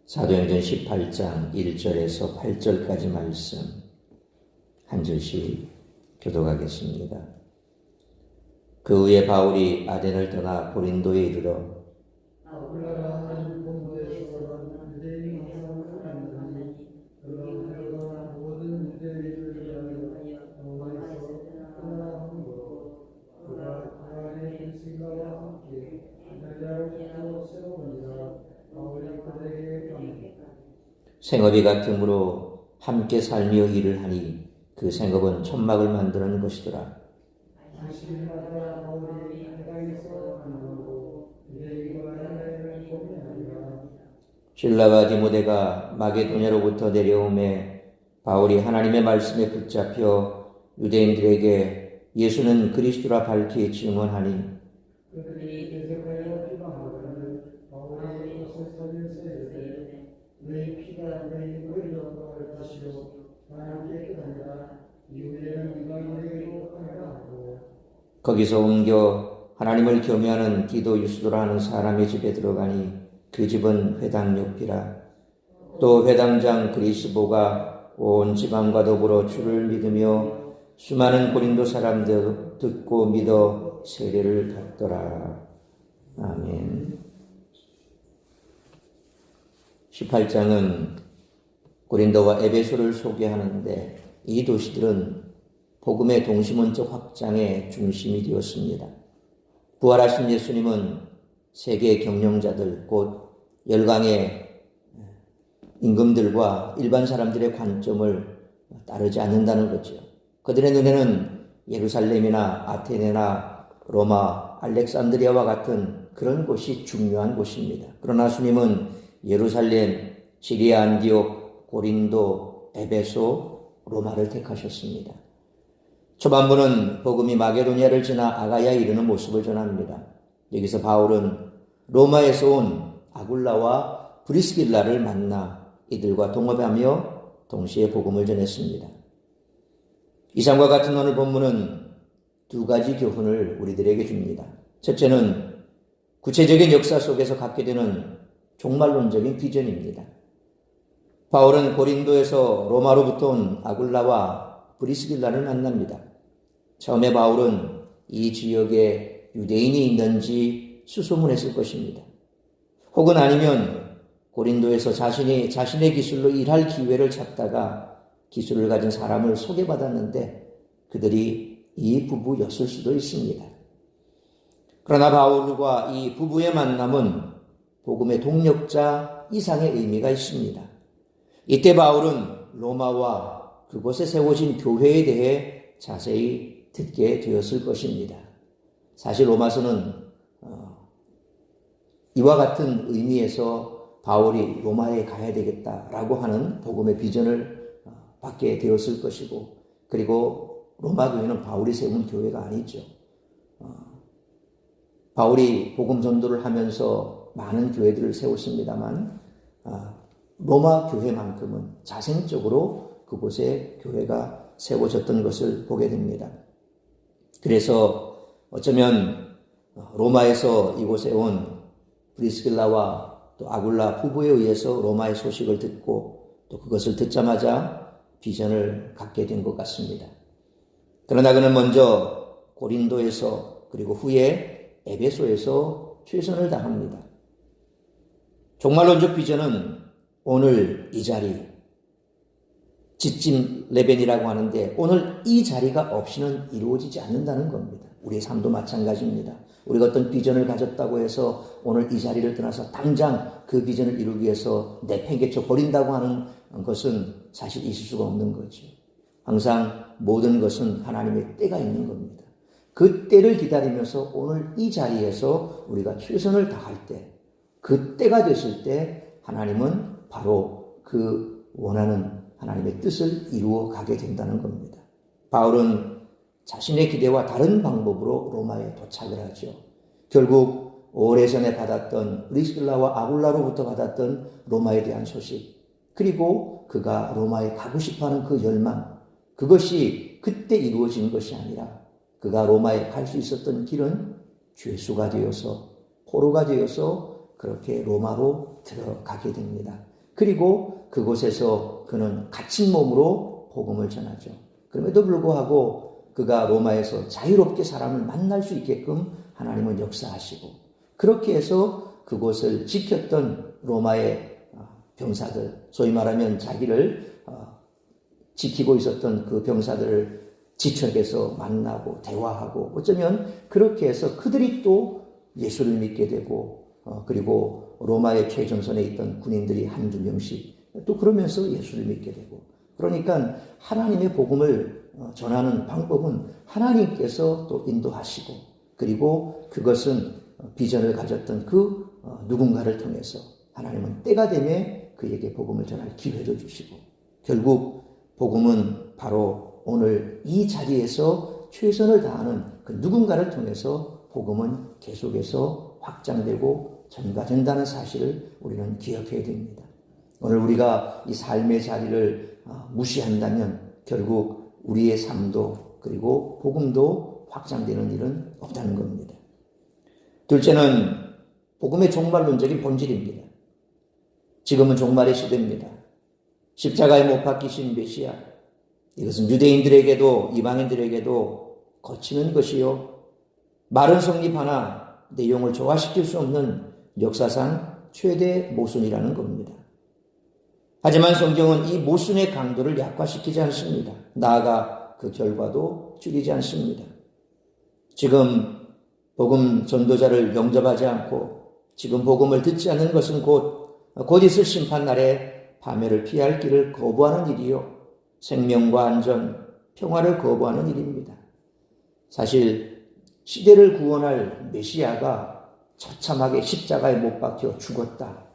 사도행전 18장 1절에서 8절까지 말씀 한 절씩 교독하겠습니다. 그 후에 바울이 아덴을 떠나 고린도에 이르러 생업이 같으므로 함께 살며 일을 하니 그 생업은 천막을 만드는 것이더라. 실라와 디모데가 마게도냐로부터 내려오매 바울이 하나님의 말씀에 붙잡혀 유대인들에게 예수는 그리스도라 밝히 증언하니 거기서 옮겨 하나님을 경외하는 디도 유스도라 하는 사람의 집에 들어가니 그 집은 회당 옆이라. 또 회당장 그리스보가 온 지방과 더불어 주를 믿으며 수많은 고린도 사람들 듣고 믿어 세례를 받더라. 아멘. 18장은 고린도와 에베소를 소개하는데 이 도시들은 복음의 동시문적 확장의 중심이 되었습니다. 부활하신 예수님은 세계 경영자들 곧 열강의 임금들과 일반 사람들의 관점을 따르지 않는다는 거죠. 그들의 눈에는 예루살렘이나 아테네나 로마, 알렉산드리아와 같은 그런 곳이 중요한 곳입니다. 그러나 주님은 예루살렘, 시리아 안디옥, 고린도, 에베소, 로마를 택하셨습니다. 초반부는 복음이 마게도니아를 지나 아가야에 이르는 모습을 전합니다. 여기서 바울은 로마에서 온 아굴라와 브리스길라를 만나 이들과 동업하며 동시에 복음을 전했습니다. 이상과 같은 오늘 본문은 두 가지 교훈을 우리들에게 줍니다. 첫째는 구체적인 역사 속에서 갖게 되는 종말론적인 비전입니다. 바울은 고린도에서 로마로부터 온 아굴라와 브리스길라를 만납니다. 처음에 바울은 이 지역에 유대인이 있는지 수소문했을 것입니다. 혹은 아니면 고린도에서 자신의 기술로 일할 기회를 찾다가 기술을 가진 사람을 소개받았는데 그들이 이 부부였을 수도 있습니다. 그러나 바울과 이 부부의 만남은 복음의 동력자 이상의 의미가 있습니다. 이때 바울은 로마와 그곳에 세워진 교회에 대해 자세히 듣게 되었을 것입니다. 사실 로마서는 이와 같은 의미에서 바울이 로마에 가야 되겠다라고 하는 복음의 비전을 받게 되었을 것이고, 그리고 로마 교회는 바울이 세운 교회가 아니죠. 바울이 복음 전도를 하면서 많은 교회들을 세웠습니다만 로마 교회만큼은 자생적으로 그곳에 교회가 세워졌던 것을 보게 됩니다. 그래서 어쩌면 로마에서 이곳에 온 브리스길라와 또 아굴라 부부에 의해서 로마의 소식을 듣고 또 그것을 듣자마자 비전을 갖게 된 것 같습니다. 그러나 그는 먼저 고린도에서 그리고 후에 에베소에서 최선을 다합니다. 종말론적 비전은 오늘 이 자리, 지침 레벤이라고 하는데 오늘 이 자리가 없이는 이루어지지 않는다는 겁니다. 우리의 삶도 마찬가지입니다. 우리가 어떤 비전을 가졌다고 해서 오늘 이 자리를 떠나서 당장 그 비전을 이루기 위해서 내팽개쳐 버린다고 하는 것은 사실 있을 수가 없는 거죠. 항상 모든 것은 하나님의 때가 있는 겁니다. 그 때를 기다리면서 오늘 이 자리에서 우리가 최선을 다할 때, 그 때가 됐을 때 하나님은 바로 그 원하는 하나님의 뜻을 이루어 가게 된다는 겁니다. 바울은 자신의 기대와 다른 방법으로 로마에 도착을 하죠. 결국 오래전에 받았던 브리스길라와 아굴라로부터 받았던 로마에 대한 소식, 그리고 그가 로마에 가고 싶어하는 그 열망, 그것이 그때 이루어진 것이 아니라 그가 로마에 갈 수 있었던 길은 죄수가 되어서 포로가 되어서 그렇게 로마로 들어가게 됩니다. 그리고 그곳에서 그는 갇힌 몸으로 복음을 전하죠. 그럼에도 불구하고 그가 로마에서 자유롭게 사람을 만날 수 있게끔 하나님은 역사하시고, 그렇게 해서 그곳을 지켰던 로마의 병사들, 소위 말하면 자기를 지키고 있었던 그 병사들을 지척에서 만나고 대화하고, 어쩌면 그렇게 해서 그들이 또 예수를 믿게 되고, 그리고 로마의 최전선에 있던 군인들이 한두 명씩 또 그러면서 예수를 믿게 되고, 그러니까 하나님의 복음을 전하는 방법은 하나님께서 또 인도하시고, 그리고 그것은 비전을 가졌던 그 누군가를 통해서 하나님은 때가 되면 그에게 복음을 전할 기회를 주시고, 결국 복음은 바로 오늘 이 자리에서 최선을 다하는 그 누군가를 통해서 복음은 계속해서 확장되고 전가된다는 사실을 우리는 기억해야 됩니다. 오늘 우리가 이 삶의 자리를 무시한다면 결국 우리의 삶도 그리고 복음도 확장되는 일은 없다는 겁니다. 둘째는 복음의 종말론적인 본질입니다. 지금은 종말의 시대입니다. 십자가에 못 박히신 메시아, 이것은 유대인들에게도 이방인들에게도 거치는 것이요, 말은 성립하나 내용을 조화시킬 수 없는 역사상 최대 모순이라는 겁니다. 하지만 성경은 이 모순의 강도를 약화시키지 않습니다. 나아가 그 결과도 줄이지 않습니다. 지금 복음 전도자를 영접하지 않고 지금 복음을 듣지 않는 것은 곧 있을 심판날에 파멸을 피할 길을 거부하는 일이요, 생명과 안전, 평화를 거부하는 일입니다. 사실 시대를 구원할 메시아가 처참하게 십자가에 못 박혀 죽었다,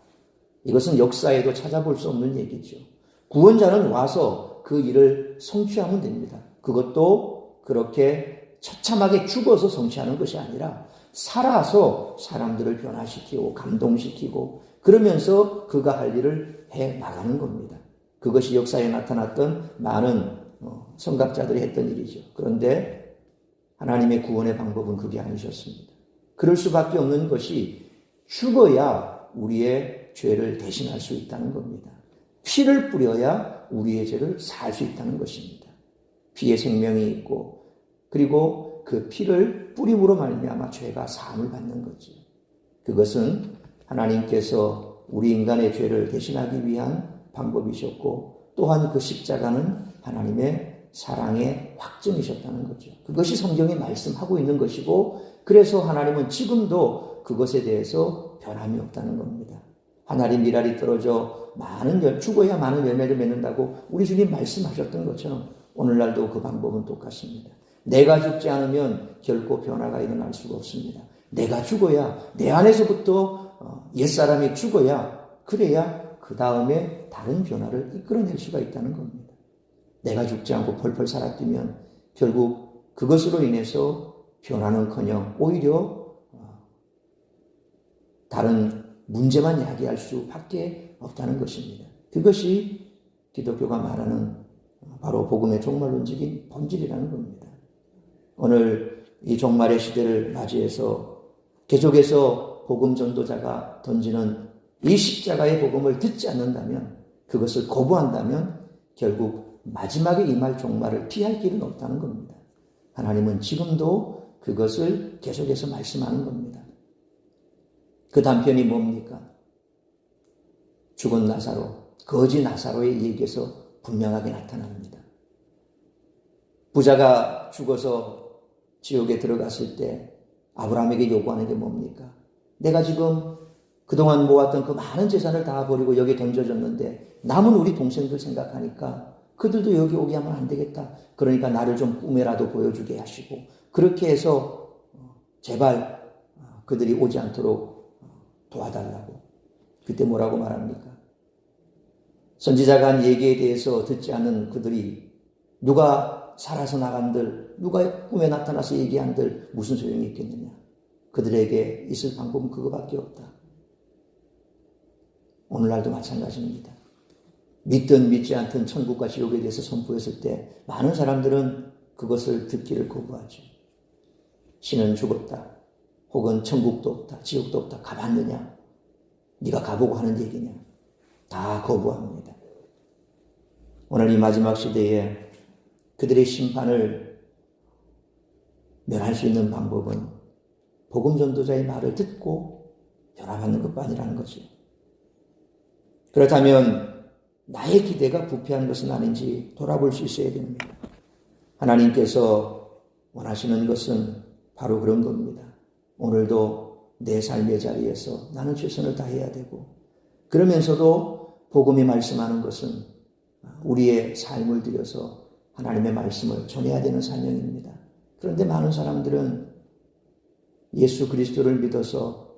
이것은 역사에도 찾아볼 수 없는 얘기죠. 구원자는 와서 그 일을 성취하면 됩니다. 그것도 그렇게 처참하게 죽어서 성취하는 것이 아니라 살아서 사람들을 변화시키고 감동시키고 그러면서 그가 할 일을 해 나가는 겁니다. 그것이 역사에 나타났던 많은 선각자들이 했던 일이죠. 그런데 하나님의 구원의 방법은 그게 아니셨습니다. 그럴 수밖에 없는 것이 죽어야 우리의 죄를 대신할 수 있다는 겁니다. 피를 뿌려야 우리의 죄를 살 수 있다는 것입니다. 피에 생명이 있고, 그리고 그 피를 뿌림으로 말미암아 죄가 사함을 받는 거죠. 그것은 하나님께서 우리 인간의 죄를 대신하기 위한 방법이셨고, 또한 그 십자가는 하나님의 사랑의 확증이셨다는 거죠. 그것이 성경이 말씀하고 있는 것이고, 그래서 하나님은 지금도 그것에 대해서 변함이 없다는 겁니다. 하나님 미랄이 떨어져 죽어야 많은 열매를 맺는다고 우리 주님 말씀하셨던 것처럼 오늘날도 그 방법은 똑같습니다. 내가 죽지 않으면 결코 변화가 일어날 수가 없습니다. 내가 죽어야, 내 안에서부터 옛사람이 죽어야, 그래야 그 다음에 다른 변화를 이끌어낼 수가 있다는 겁니다. 내가 죽지 않고 펄펄 살아뛰면 결국 그것으로 인해서 변화는커녕 오히려 다른 문제만 야기할 수밖에 없다는 것입니다. 그것이 기독교가 말하는 바로 복음의 종말론적인 본질이라는 겁니다. 오늘 이 종말의 시대를 맞이해서 계속해서 복음 전도자가 던지는 이 십자가의 복음을 듣지 않는다면, 그것을 거부한다면 결국 마지막에 임할 종말을 피할 길은 없다는 겁니다. 하나님은 지금도 그것을 계속해서 말씀하는 겁니다. 그 단편이 뭡니까? 죽은 나사로, 거지 나사로의 얘기에서 분명하게 나타납니다. 부자가 죽어서 지옥에 들어갔을 때 아브라함에게 요구하는 게 뭡니까? 내가 지금 그동안 모았던 그 많은 재산을 다 버리고 여기 던져졌는데 남은 우리 동생들 생각하니까 그들도 여기 오게 하면 안 되겠다. 그러니까 나를 좀 꿈에라도 보여주게 하시고, 그렇게 해서 제발 그들이 오지 않도록 도와달라고. 그때 뭐라고 말합니까? 선지자가 한 얘기에 대해서 듣지 않는 그들이, 누가 살아서 나간들, 누가 꿈에 나타나서 얘기한들 무슨 소용이 있겠느냐. 그들에게 있을 방법은 그거밖에 없다. 오늘날도 마찬가지입니다. 믿든 믿지 않든 천국과 지옥에 대해서 선포했을 때 많은 사람들은 그것을 듣기를 거부하죠. 신은 죽었다. 혹은 천국도 없다. 지옥도 없다. 가봤느냐? 네가 가보고 하는 얘기냐? 다 거부합니다. 오늘 이 마지막 시대에 그들의 심판을 면할 수 있는 방법은 복음 전도자의 말을 듣고 변화받는 것뿐이라는 거죠. 그렇다면 나의 기대가 부패한 것은 아닌지 돌아볼 수 있어야 됩니다. 하나님께서 원하시는 것은 바로 그런 겁니다. 오늘도 내 삶의 자리에서 나는 최선을 다해야 되고, 그러면서도 복음이 말씀하는 것은 우리의 삶을 들여서 하나님의 말씀을 전해야 되는 사명입니다. 그런데 많은 사람들은 예수 그리스도를 믿어서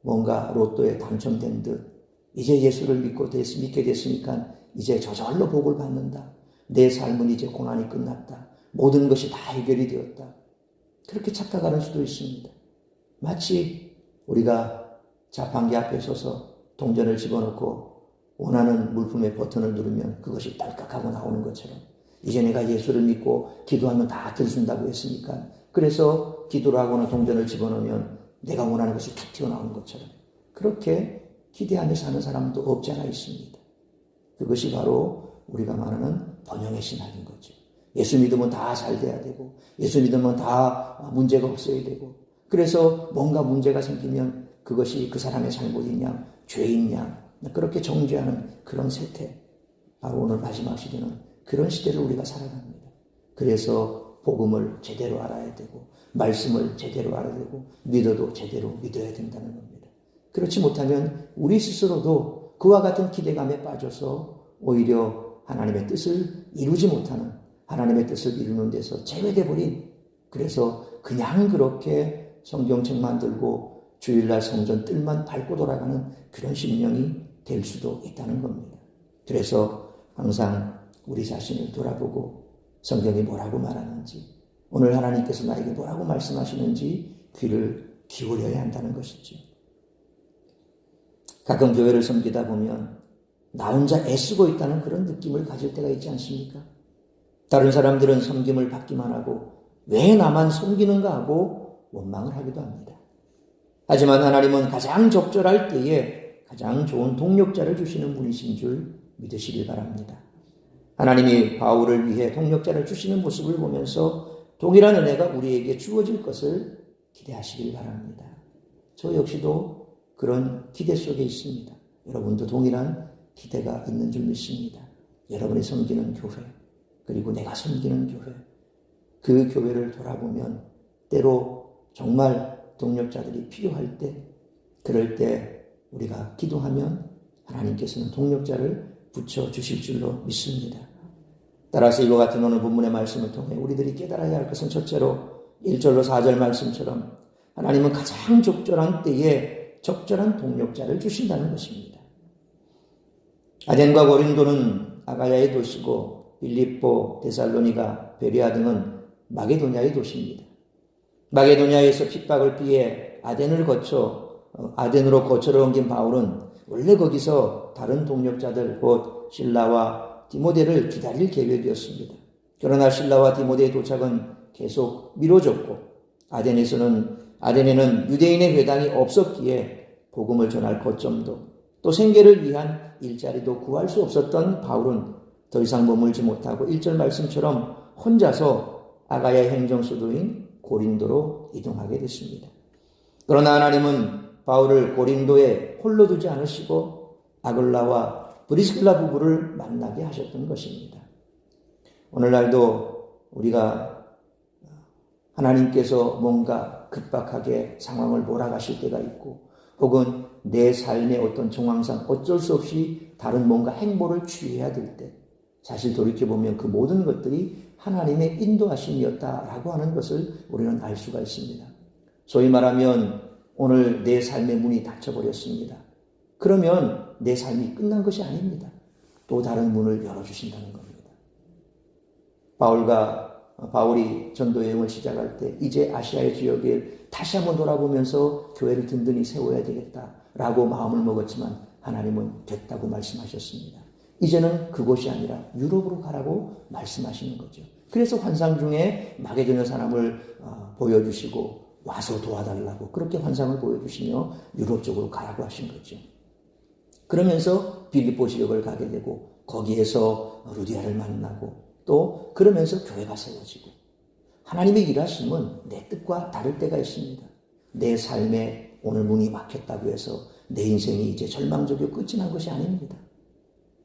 뭔가 로또에 당첨된 듯 이제 예수를 믿게 됐으니까 이제 저절로 복을 받는다. 내 삶은 이제 고난이 끝났다. 모든 것이 다 해결이 되었다. 그렇게 착각하는 수도 있습니다. 마치 우리가 자판기 앞에 서서 동전을 집어넣고 원하는 물품의 버튼을 누르면 그것이 딸깍 하고 나오는 것처럼, 이제 내가 예수를 믿고 기도하면 다 들어준다고 했으니까, 그래서 기도를 하거나 동전을 집어넣으면 내가 원하는 것이 툭 튀어나오는 것처럼 그렇게 기대하며 사는 사람도 없지 않아 있습니다. 그것이 바로 우리가 말하는 번영의 신학인 거죠. 예수 믿으면 다 잘 돼야 되고, 예수 믿으면 다 문제가 없어야 되고, 그래서 뭔가 문제가 생기면 그것이 그 사람의 잘못이냐 죄이냐 그렇게 정죄하는 그런 세태, 바로 오늘 마지막 시대는 그런 시대를 우리가 살아갑니다. 그래서 복음을 제대로 알아야 되고, 말씀을 제대로 알아야 되고, 믿어도 제대로 믿어야 된다는 겁니다. 그렇지 못하면 우리 스스로도 그와 같은 기대감에 빠져서 오히려 하나님의 뜻을 이루지 못하는, 하나님의 뜻을 이루는 데서 제외돼 버린, 그래서 그냥 그렇게 성경책만 들고 주일날 성전 뜰만 밟고 돌아가는 그런 심령이 될 수도 있다는 겁니다. 그래서 항상 우리 자신을 돌아보고 성경이 뭐라고 말하는지, 오늘 하나님께서 나에게 뭐라고 말씀하시는지 귀를 기울여야 한다는 것이죠. 가끔 교회를 섬기다 보면 나 혼자 애쓰고 있다는 그런 느낌을 가질 때가 있지 않습니까? 다른 사람들은 섬김을 받기만 하고 왜 나만 섬기는가 하고 원망을 하기도 합니다. 하지만 하나님은 가장 적절할 때에 가장 좋은 동력자를 주시는 분이신 줄 믿으시길 바랍니다. 하나님이 바울을 위해 동력자를 주시는 모습을 보면서 동일한 은혜가 우리에게 주어질 것을 기대하시길 바랍니다. 저 역시도 그런 기대 속에 있습니다. 여러분도 동일한 기대가 있는 줄 믿습니다. 여러분이 섬기는 교회, 그리고 내가 섬기는 교회, 그 교회를 돌아보면 때로 정말 동력자들이 필요할 때, 그럴 때 우리가 기도하면 하나님께서는 동력자를 붙여주실 줄로 믿습니다. 따라서 이와 같은 오늘 본문의 말씀을 통해 우리들이 깨달아야 할 것은, 첫째로 1절로 4절 말씀처럼 하나님은 가장 적절한 때에 적절한 동력자를 주신다는 것입니다. 아덴과 고린도는 아가야의 도시고, 빌립보, 데살로니가, 베레아 등은 마게도냐의 도시입니다. 마게도냐에서 핍박을 피해 아덴으로 거처를 옮긴 바울은 원래 거기서 다른 동력자들 곧 신라와 디모데를 기다릴 계획이었습니다. 그러나 신라와 디모데의 도착은 계속 미뤄졌고, 아덴에는 유대인의 회당이 없었기에 복음을 전할 거점도 또 생계를 위한 일자리도 구할 수 없었던 바울은 더 이상 머물지 못하고 1절 말씀처럼 혼자서 아가야 행정수도인 고린도로 이동하게 됐습니다. 그러나 하나님은 바울을 고린도에 홀로 두지 않으시고 아글라와 브리스길라 부부를 만나게 하셨던 것입니다. 오늘날도 우리가 하나님께서 뭔가 급박하게 상황을 몰아가실 때가 있고, 혹은 내 삶의 어떤 정황상 어쩔 수 없이 다른 뭔가 행보를 취해야 될 때, 사실 돌이켜보면 그 모든 것들이 하나님의 인도하심이었다라고 하는 것을 우리는 알 수가 있습니다. 소위 말하면 오늘 내 삶의 문이 닫혀버렸습니다. 그러면 내 삶이 끝난 것이 아닙니다. 또 다른 문을 열어주신다는 겁니다. 바울이 전도 여행을 시작할 때 이제 아시아의 지역에 다시 한번 돌아보면서 교회를 든든히 세워야 되겠다라고 마음을 먹었지만 하나님은 됐다고 말씀하셨습니다. 이제는 그곳이 아니라 유럽으로 가라고 말씀하시는 거죠. 그래서 환상 중에 마게도냐 사람을 보여주시고 와서 도와달라고 그렇게 환상을 보여주시며 유럽 쪽으로 가라고 하신 거죠. 그러면서 빌립보 지역을 가게 되고 거기에서 루디아를 만나고 또 그러면서 교회가 세워지고 하나님의 일하심은 내 뜻과 다를 때가 있습니다. 내 삶에 오늘 문이 막혔다고 해서 내 인생이 이제 절망적이고 끝이 난 것이 아닙니다.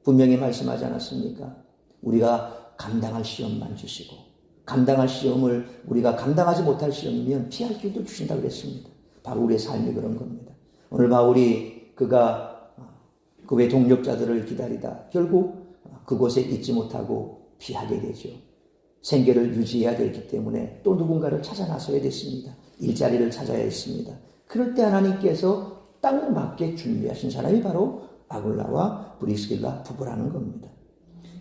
분명히 말씀하지 않았습니까? 우리가 감당할 시험만 주시고 감당할 시험을 우리가 감당하지 못할 시험이면 피할 길도 주신다고 그랬습니다. 바로 우리의 삶이 그런 겁니다. 오늘 바울이 그가 그 외 동력자들을 기다리다 결국 그곳에 있지 못하고 피하게 되죠. 생계를 유지해야 되기 때문에 또 누군가를 찾아 나서야 됐습니다. 일자리를 찾아야 했습니다. 그럴 때 하나님께서 딱 맞게 준비하신 사람이 바로 아굴라와 브리스길라 부부라는 겁니다.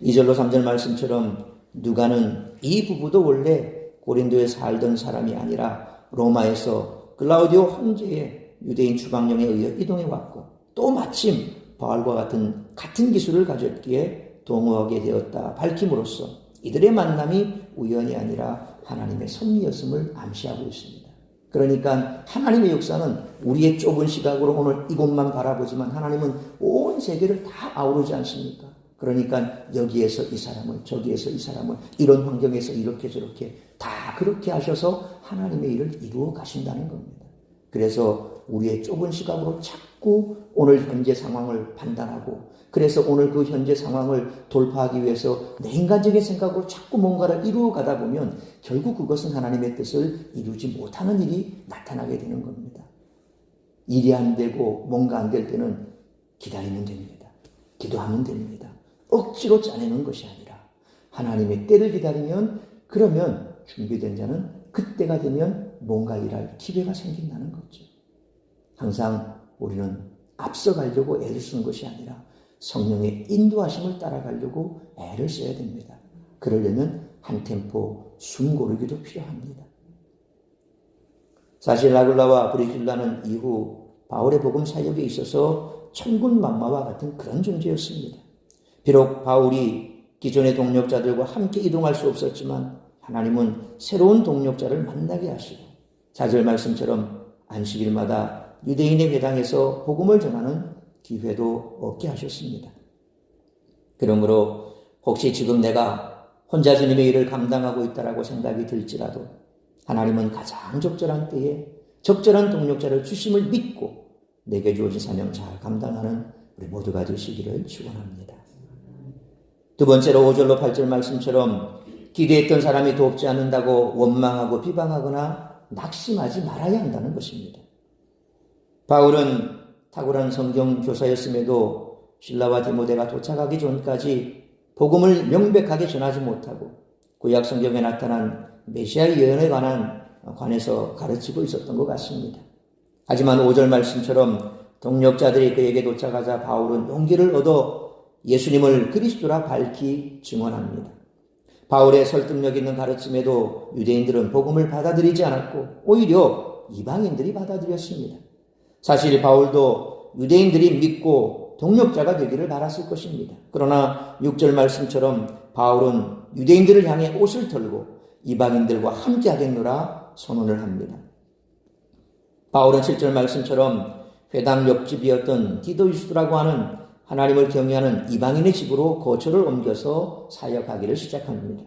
2절로 3절 말씀처럼 누가는 이 부부도 원래 고린도에 살던 사람이 아니라 로마에서 클라우디오 황제의 유대인 추방령에 의해 이동해 왔고 또 마침 바울과 같은 기술을 가졌기에 동호하게 되었다 밝힘으로써 이들의 만남이 우연이 아니라 하나님의 섭리였음을 암시하고 있습니다. 그러니까 하나님의 역사는 우리의 좁은 시각으로 오늘 이곳만 바라보지만 하나님은 온 세계를 다 아우르지 않습니까? 그러니까 여기에서 이 사람을 저기에서 이 사람을 이런 환경에서 이렇게 저렇게 다 그렇게 하셔서 하나님의 일을 이루어 가신다는 겁니다. 그래서 우리의 좁은 시각으로 자꾸 오늘 현재 상황을 판단하고 그래서 오늘 그 현재 상황을 돌파하기 위해서 내 인간적인 생각으로 자꾸 뭔가를 이루어 가다 보면 결국 그것은 하나님의 뜻을 이루지 못하는 일이 나타나게 되는 겁니다. 일이 안 되고 뭔가 안 될 때는 기다리면 됩니다. 기도하면 됩니다. 억지로 짜내는 것이 아니라 하나님의 때를 기다리면 그러면 준비된 자는 그때가 되면 뭔가 일할 기회가 생긴다는 거죠. 항상 우리는 앞서가려고 애를 쓰는 것이 아니라 성령의 인도하심을 따라가려고 애를 써야 됩니다. 그러려면 한 템포 숨 고르기도 필요합니다. 사실 아굴라와 브리길라는 이후 바울의 복음 사역에 있어서 천군만마와 같은 그런 존재였습니다. 비록 바울이 기존의 동력자들과 함께 이동할 수 없었지만 하나님은 새로운 동력자를 만나게 하시고 4절 말씀처럼 안식일마다 유대인의 회당에서 복음을 전하는 기회도 얻게 하셨습니다. 그러므로 혹시 지금 내가 혼자 주님의 일을 감당하고 있다라고 생각이 들지라도 하나님은 가장 적절한 때에 적절한 동력자를 주심을 믿고 내게 주어진 사명 잘 감당하는 우리 모두가 되시기를 축원합니다. 두 번째로 5절로 8절 말씀처럼 기대했던 사람이 돕지 않는다고 원망하고 비방하거나 낙심하지 말아야 한다는 것입니다. 바울은 탁월한 성경 교사였음에도 실라와 디모데가 도착하기 전까지 복음을 명백하게 전하지 못하고 구약 성경에 나타난 메시아 예언에 관해서 가르치고 있었던 것 같습니다. 하지만 5절 말씀처럼 동력자들이 그에게 도착하자 바울은 용기를 얻어 예수님을 그리스도라 밝히 증언합니다. 바울의 설득력 있는 가르침에도 유대인들은 복음을 받아들이지 않았고 오히려 이방인들이 받아들였습니다. 사실 바울도 유대인들이 믿고 동력자가 되기를 바랐을 것입니다. 그러나 6절 말씀처럼 바울은 유대인들을 향해 옷을 털고 이방인들과 함께 하겠노라 선언을 합니다. 바울은 7절 말씀처럼 회당 옆집이었던 디도유스라고 하는 하나님을 경외하는 이방인의 집으로 거처를 옮겨서 사역하기를 시작합니다.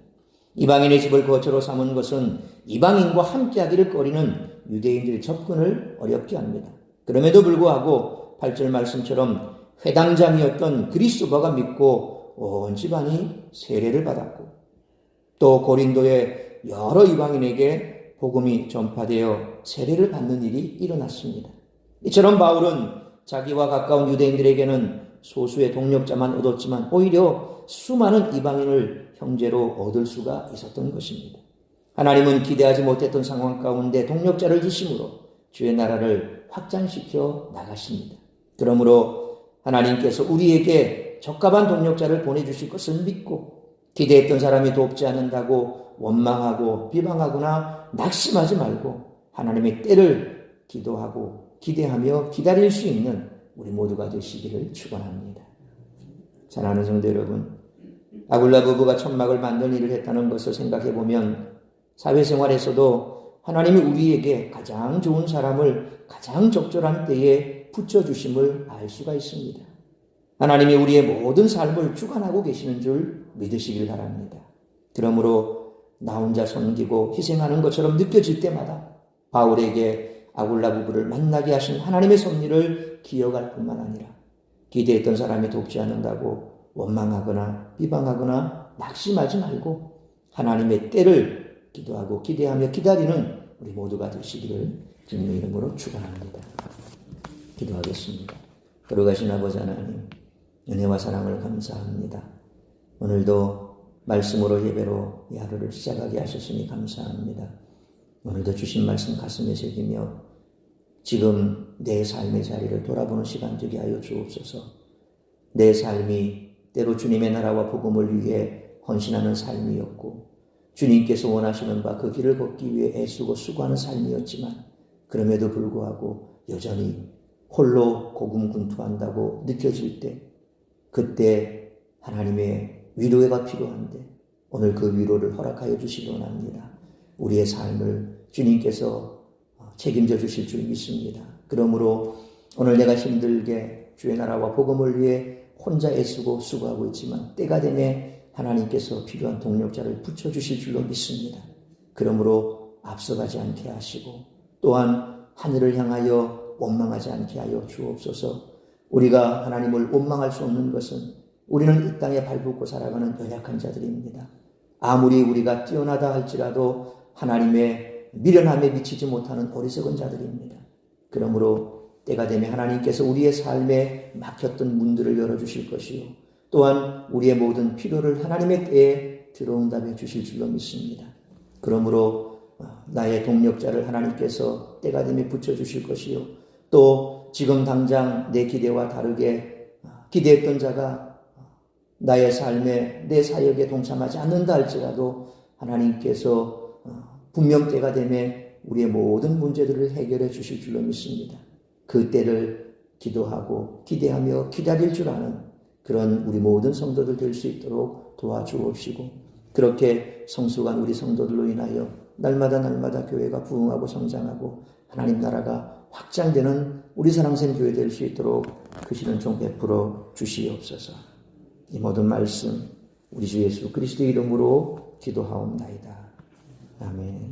이방인의 집을 거처로 삼은 것은 이방인과 함께하기를 꺼리는 유대인들의 접근을 어렵게 합니다. 그럼에도 불구하고 8절 말씀처럼 회당장이었던 그리스도가 믿고 온 집안이 세례를 받았고 또 고린도의 여러 이방인에게 복음이 전파되어 세례를 받는 일이 일어났습니다. 이처럼 바울은 자기와 가까운 유대인들에게는 소수의 동력자만 얻었지만 오히려 수많은 이방인을 형제로 얻을 수가 있었던 것입니다. 하나님은 기대하지 못했던 상황 가운데 동력자를 주심으로 주의 나라를 확장시켜 나가십니다. 그러므로 하나님께서 우리에게 적합한 동력자를 보내주실 것을 믿고 기대했던 사람이 돕지 않는다고 원망하고 비방하거나 낙심하지 말고 하나님의 때를 기도하고 기대하며 기다릴 수 있는 우리 모두가 되시기를 축원합니다. 사랑하는 성도 여러분, 아굴라 부부가 천막을 만드는 일을 했다는 것을 생각해보면 사회생활에서도 하나님이 우리에게 가장 좋은 사람을 가장 적절한 때에 붙여주심을 알 수가 있습니다. 하나님이 우리의 모든 삶을 주관하고 계시는 줄 믿으시길 바랍니다. 그러므로 나 혼자 섬기고 희생하는 것처럼 느껴질 때마다 바울에게 아굴라 부부를 만나게 하신 하나님의 섭리를 기억할 뿐만 아니라 기대했던 사람이 돕지 않는다고 원망하거나 비방하거나 낙심하지 말고 하나님의 때를 기도하고 기대하며 기다리는 우리 모두가 되시기를 주님의 이름으로 축원합니다. 기도하겠습니다. 거룩하신 아버지 하나님, 은혜와 사랑을 감사합니다. 오늘도 말씀으로 예배로 이 하루를 시작하게 하셨으니 감사합니다. 오늘도 주신 말씀 가슴에 새기며 지금 내 삶의 자리를 돌아보는 시간 되게 하여 주옵소서. 내 삶이 때로 주님의 나라와 복음을 위해 헌신하는 삶이었고 주님께서 원하시는 바 그 길을 걷기 위해 애쓰고 수고하는 삶이었지만 그럼에도 불구하고 여전히 홀로 고군분투한다고 느껴질 때 그때 하나님의 위로가 필요한데 오늘 그 위로를 허락하여 주시기 원합니다. 우리의 삶을 주님께서 책임져 주실 줄 믿습니다. 그러므로 오늘 내가 힘들게 주의 나라와 복음을 위해 혼자 애쓰고 수고하고 있지만 때가 되매 하나님께서 필요한 동력자를 붙여주실 줄로 믿습니다. 그러므로 앞서가지 않게 하시고 또한 하늘을 향하여 원망하지 않게 하여 주옵소서. 우리가 하나님을 원망할 수 없는 것은 우리는 이 땅에 발붙고 살아가는 연약한 자들입니다. 아무리 우리가 뛰어나다 할지라도 하나님의 미련함에 미치지 못하는 어리석은 자들입니다. 그러므로 때가 되면 하나님께서 우리의 삶에 막혔던 문들을 열어주실 것이요 또한 우리의 모든 필요를 하나님의 때에 들어온다며 주실 줄로 믿습니다. 그러므로 나의 동력자를 하나님께서 때가 되면 붙여주실 것이요 또 지금 당장 내 기대와 다르게 기대했던 자가 나의 삶에 내 사역에 동참하지 않는다 할지라도 하나님께서 분명 때가 되매 우리의 모든 문제들을 해결해 주실 줄로 믿습니다. 그 때를 기도하고 기대하며 기다릴 줄 아는 그런 우리 모든 성도들 될 수 있도록 도와주옵시고 그렇게 성숙한 우리 성도들로 인하여 날마다 교회가 부흥하고 성장하고 하나님 나라가 확장되는 우리 사랑샘 교회 될 수 있도록 크시는 종 베풀어 주시옵소서. 이 모든 말씀 우리 주 예수 그리스도의 이름으로 기도하옵나이다. 아멘.